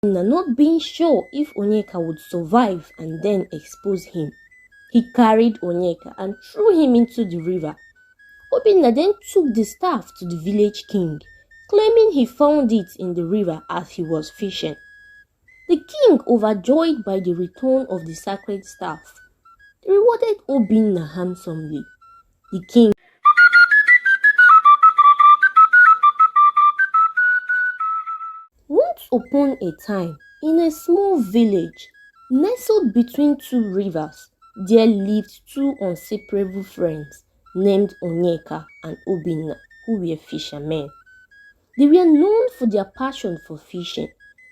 Not being sure if Onyeka would survive and then expose him, he carried Onyeka and threw him into the river. Obinna then took the staff to the village king, claiming he found it in the river as he was fishing. The king, overjoyed by the return of the sacred staff, rewarded Obinna handsomely. The king Once upon a time, in a small village, nestled between two rivers, there lived two inseparable friends named Onyeka and Obinna, who were fishermen. They were known for their passion for fishing.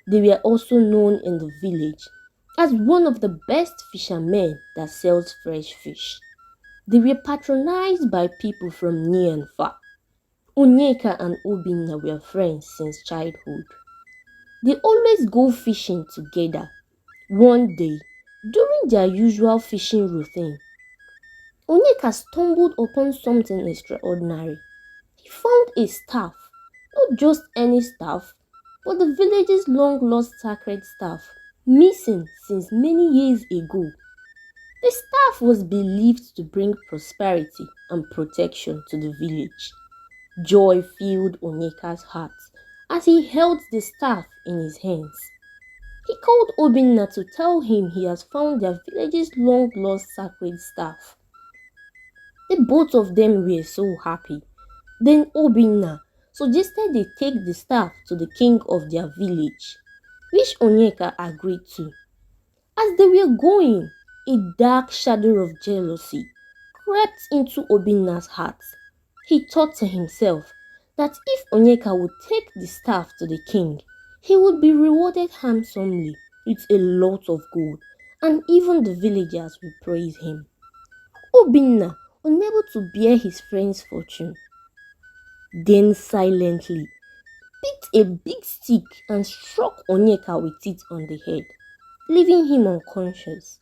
They were also known in the village as one of the best fishermen that sells fresh fish. They were patronized by people from near and far. Onyeka and Obinna were friends since childhood. They always go fishing together. One day, during their usual fishing routine, Onyeka stumbled upon something extraordinary. He found a staff, not just any staff, but the village's long-lost sacred staff, missing since many years ago. The staff was believed to bring prosperity and protection to the village. Joy filled Onyeka's heart as he held the staff in his hands. He called Obinna to tell him he has found their village's long-lost sacred staff. The both of them were so happy. Then Obinna suggested they take the staff to the king of their village, which Onyeka agreed to. As they were going, a dark shadow of jealousy crept into Obinna's heart. He thought to himself that if Onyeka would take the staff to the king, he would be rewarded handsomely with a lot of gold, and even the villagers would praise him. Obinna, unable to bear his friend's fortune, then silently picked a big stick and struck Onyeka with it on the head, leaving him unconscious.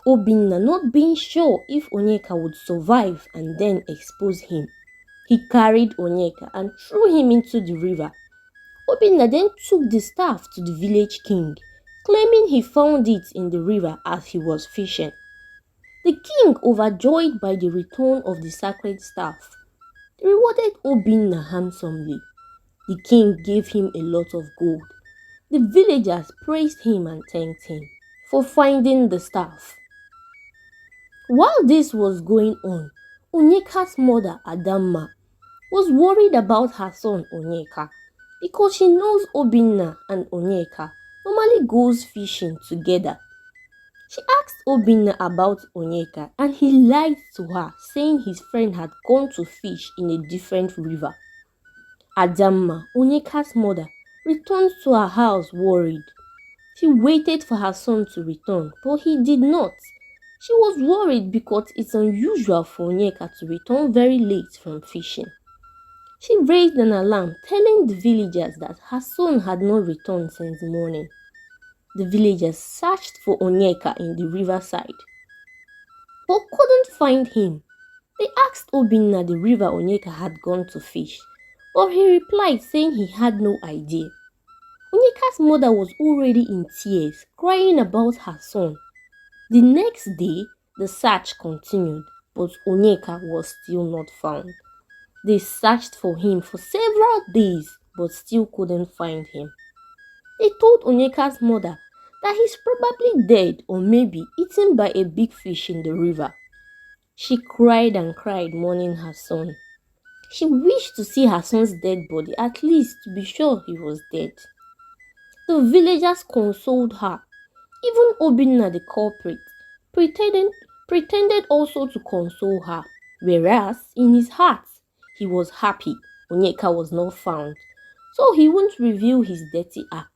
Obinna, not being sure if Onyeka would survive and then expose him, he carried Onyeka and threw him into the river. Obinna then took the staff to the village king, claiming he found it in the river as he was fishing. The king, overjoyed by the return of the sacred staff, rewarded Obinna handsomely. The king gave him a lot of gold. The villagers praised him and thanked him for finding the staff. While this was going on, Onyeka's mother, Adamma, was worried about her son Onyeka because she knows Obinna and Onyeka normally goes fishing together. She asked Obinna about Onyeka and he lied to her, saying his friend had gone to fish in a different river. Adamma, Onyeka's mother, returned to her house worried. She waited for her son to return, but he did not. She was worried because it's unusual for Onyeka to return very late from fishing. She raised an alarm, telling the villagers that her son had not returned since morning. The villagers searched for Onyeka in the riverside, but couldn't find him. They asked Obinna the river Onyeka had gone to fish, but he replied saying he had no idea. Onyeka's mother was already in tears, crying about her son. The next day, the search continued, but Onyeka was still not found. They searched for him for several days, but still couldn't find him. They told Onyeka's mother that he's probably dead or maybe eaten by a big fish in the river. She cried and cried, mourning her son. She wished to see her son's dead body, at least to be sure he was dead. The villagers consoled her. Even Obinna, the culprit, pretended also to console her, whereas in his heart he was happy Onyeka was not found, so he wouldn't reveal his dirty acts.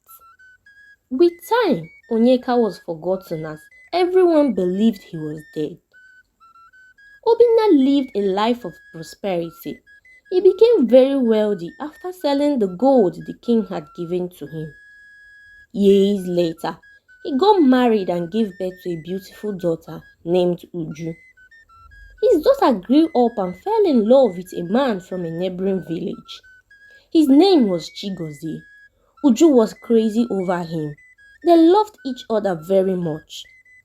With time, Onyeka was forgotten as everyone believed he was dead. Obinna lived a life of prosperity. He became very wealthy after selling the gold the king had given to him. Years later, he got married and gave birth to a beautiful daughter named Uju. His daughter grew up and fell in love with a man from a neighboring village. His name was Chigozie. Uju was crazy over him. They loved each other very much.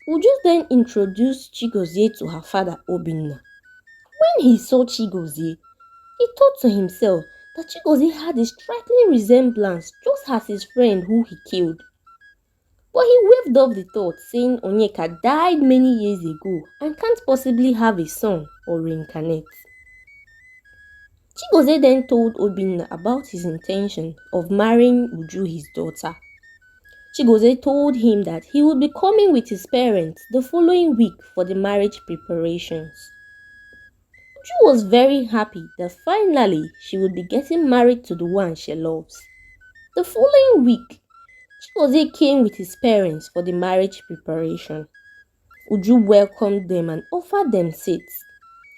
Uju then introduced Chigozie to her father Obinna. When he saw Chigozie, he thought to himself that Chigozie had a striking resemblance just as his friend who he killed. But he waved off the thought, saying Onyeka died many years ago and can't possibly have a son or reincarnate. Chigozie then told Obinna about his intention of marrying Uju, his daughter. Chigozie told him that he would be coming with his parents the following week for the marriage preparations. Uju was very happy that finally she would be getting married to the one she loves. The following week, Chigozie came with his parents for the marriage preparation. Uju welcomed them and offered them seats.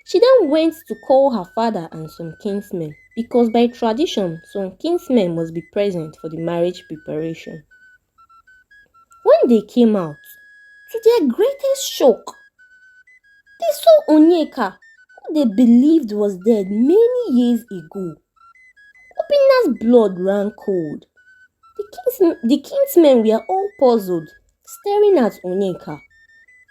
She then went to call her father and some kinsmen because by tradition some kinsmen must be present for the marriage preparation. When they came out, to their greatest shock, they saw Onyeka, who they believed was dead many years ago. Obinna's blood ran cold. The kinsmen were all puzzled, staring at Onyeka.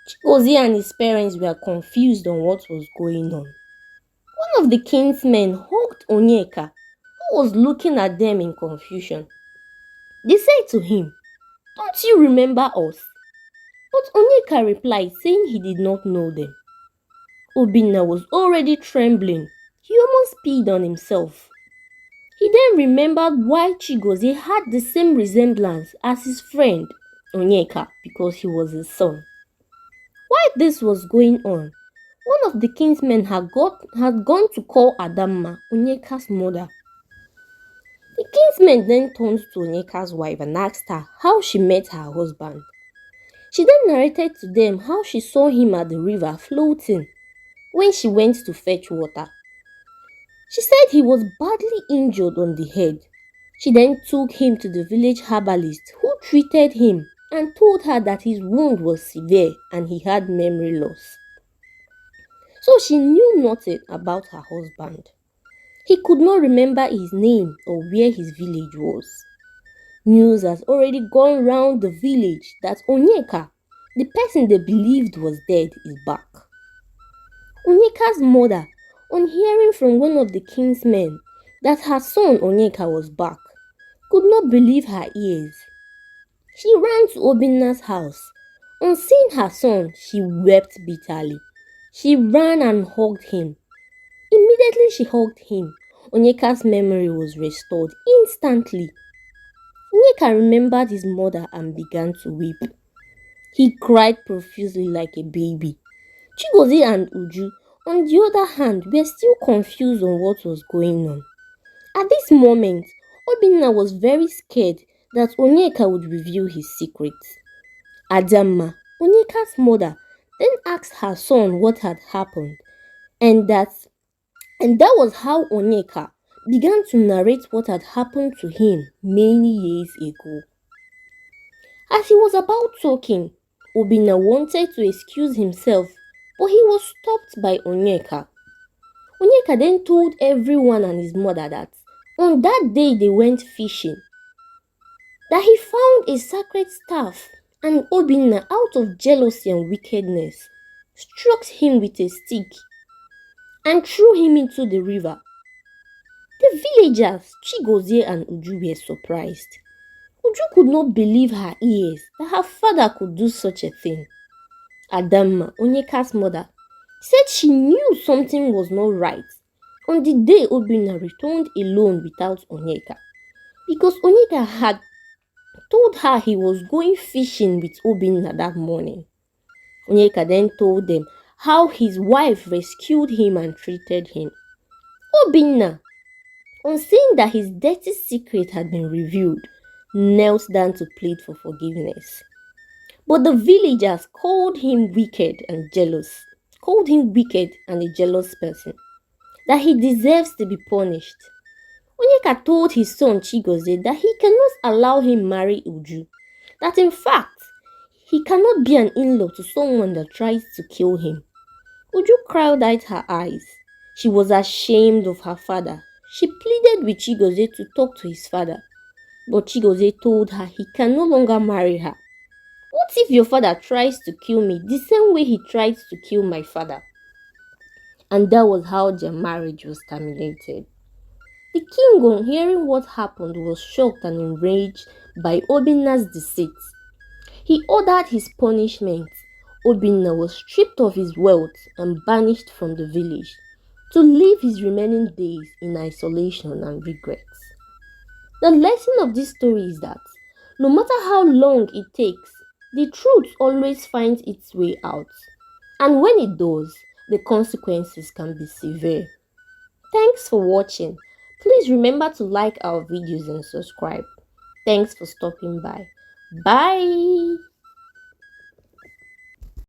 Chigozie and his parents were confused on what was going on. One of the kinsmen hugged Onyeka, who was looking at them in confusion. They said to him, "Don't you remember us?" But Onyeka replied, saying he did not know them. Obinna was already trembling. He almost peed on himself. He then remembered why Chigozie had the same resemblance as his friend Onyeka because he was his son. While this was going on, one of the kinsmen had gone to call Adamma, Onyeka's mother. The kinsman then turned to Onyeka's wife and asked her how she met her husband. She then narrated to them how she saw him at the river floating when she went to fetch water. She said he was badly injured on the head. She then took him to the village herbalist who treated him and told her that his wound was severe and he had memory loss. So she knew nothing about her husband. He could not remember his name or where his village was. News has already gone round the village that Onyeka, the person they believed was dead, is back. Onyeka's mother, on hearing from one of the kinsmen that her son Onyeka was back, could not believe her ears. She ran to Obinna's house. On seeing her son, she wept bitterly. She ran and hugged him. Immediately she hugged him, Onyeka's memory was restored instantly. Onyeka remembered his mother and began to weep. He cried profusely like a baby. Chigozie and Uju, on the other hand, were still confused on what was going on. At this moment, Obinna was very scared that Onyeka would reveal his secrets. Adamma, Onyeka's mother, then asked her son what had happened, and that was how Onyeka began to narrate what had happened to him many years ago. As he was about talking, Obinna wanted to excuse himself, but he was stopped by Onyeka. Onyeka then told everyone and his mother that on that day they went fishing, that he found a sacred staff, and Obinna, out of jealousy and wickedness, struck him with a stick and threw him into the river. The villagers, Chigozie and Uju, were surprised. Uju could not believe her ears that her father could do such a thing. Adamma, Onyeka's mother, said she knew something was not right on the day Obinna returned alone without Onyeka, because Onyeka had told her he was going fishing with Obinna that morning. Onyeka then told them how his wife rescued him and treated him. Obinna, on seeing that his dirty secret had been revealed, knelt down to plead for forgiveness. But the villagers called him wicked and a jealous person, that he deserves to be punished. Onyeka told his son Chigozie that he cannot allow him marry Uju, that in fact, he cannot be an in-law to someone that tries to kill him. Uju cried out her eyes. She was ashamed of her father. She pleaded with Chigozie to talk to his father. But Chigozie told her he can no longer marry her. What if your father tries to kill me the same way he tried to kill my father? And that was how their marriage was terminated. The king, on hearing what happened, was shocked and enraged by Obinna's deceit. He ordered his punishment. Obinna was stripped of his wealth and banished from the village to live his remaining days in isolation and regrets. The lesson of this story is that no matter how long it takes, the truth always finds its way out. And when it does, the consequences can be severe. Thanks for watching. Please remember to like our videos and subscribe. Thanks for stopping by. Bye.